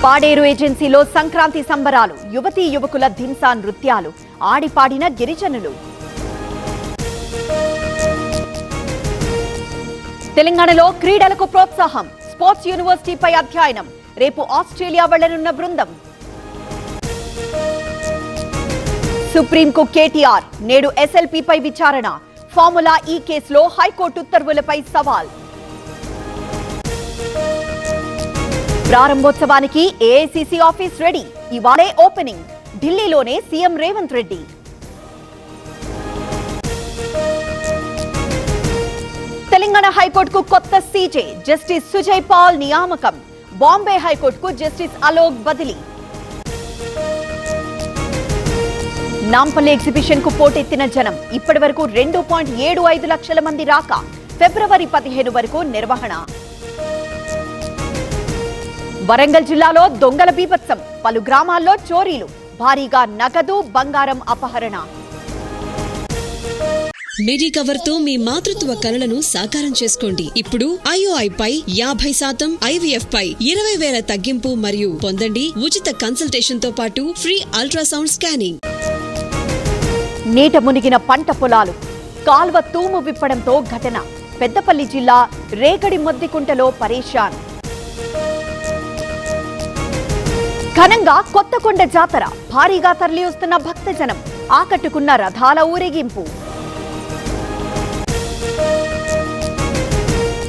పాడేరు ఏజెన్సీలో సంక్రాంతి సంబరాలు, యువతీ యువకుల ధింసా నృత్యాలు, ఆడిపాడిన గిరిజనులు. తెలంగాణలో క్రీడలకు ప్రోత్సాహం, స్పోర్ట్స్ యూనివర్సిటీపై అధ్యయనం, రేపు ఆస్ట్రేలియా వెళ్లనున్న బృందం. సుప్రీంకు కేటీఆర్, నేడు ఎస్ఎల్పీపై విచారణ, ఫార్ములా ఈ కేసులో హైకోర్టు ఉత్తర్వులపై సవాల్. ప్రారంభోత్సవానికి ఏఐసీసీ ఆఫీస్ రెడీ, ఇవాళే ఓపెనింగ్, ఢిల్లీలోనే సీఎం రేవంత్ రెడ్డి. తెలంగాణ హైకోర్టుకు కొత్త సీజే, జస్టిస్ సుజయ్ పాల్ నియామకం, బాంబే హైకోర్టుకు జస్టిస్ అలోక్ బదిలీ. నాంపల్లి ఎగ్జిబిషన్ కు పోటెత్తిన జనం, ఇప్పటి వరకు 2.75 లక్షల మంది రాక, ఫిబ్రవరి 15 వరకు నిర్వహణ. వరంగల్ జిల్లాలో దొంగల బీభత్సం, పలు గ్రామాల్లో చోరీలు, భారీగా నగదు బంగారం అపహరణ. మిడి కవర్ తో మీ మాతృత్వ కలలను సాకారం చేసుకోండి. ఇప్పుడు IOI పై 50%, IVF పై 20,000 తగ్గింపు మరియు పొందండి ఉచిత కన్సల్టేషన్ తో పాటు ఫ్రీ అల్ట్రాసౌండ్ స్కానింగ్. నీట మునిగిన పంట పొలాలు, కాల్వ తూము విప్పడంతో ఘటన, పెద్దపల్లి జిల్లా రేగడి మొద్దికుంటలో పరేషాన్. ఘనంగా కొత్తకొండ జాతర, భారీగా తరలి వస్తున్న భక్తజనం, ఆకట్టుకున్న రథాల ఊరేగింపు.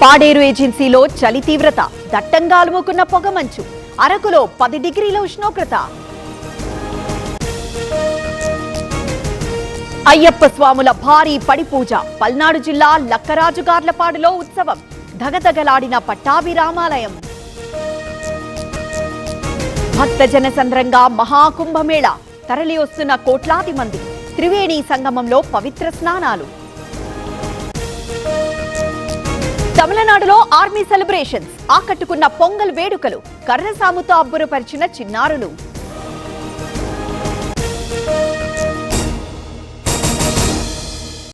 పాడేరు ఏజెన్సీలో చలి తీవ్రత, దట్టంగా అలుముకున్న పొగమంచు, అరకులో 10 డిగ్రీల ఉష్ణోగ్రత. అయ్యప్ప స్వాముల భారీ పడి పూజ, పల్నాడు జిల్లా లక్కరాజుగార్లపాడులో ఉత్సవం, ధగధగలాడిన పట్టాభిరామాలయం. భక్తజన సంద్రంగా మహాకుంభమేళ, తరలి వస్తున్న కోట్లాది మంది, త్రివేణి సంగమంలో పవిత్ర స్నానాలు. తమిళనాడులో ఆర్మీ సెలబ్రేషన్స్, ఆకట్టుకున్న పొంగల్ వేడుకలు, కర్రసాముతో అబ్బురపరిచిన చిన్నారులు.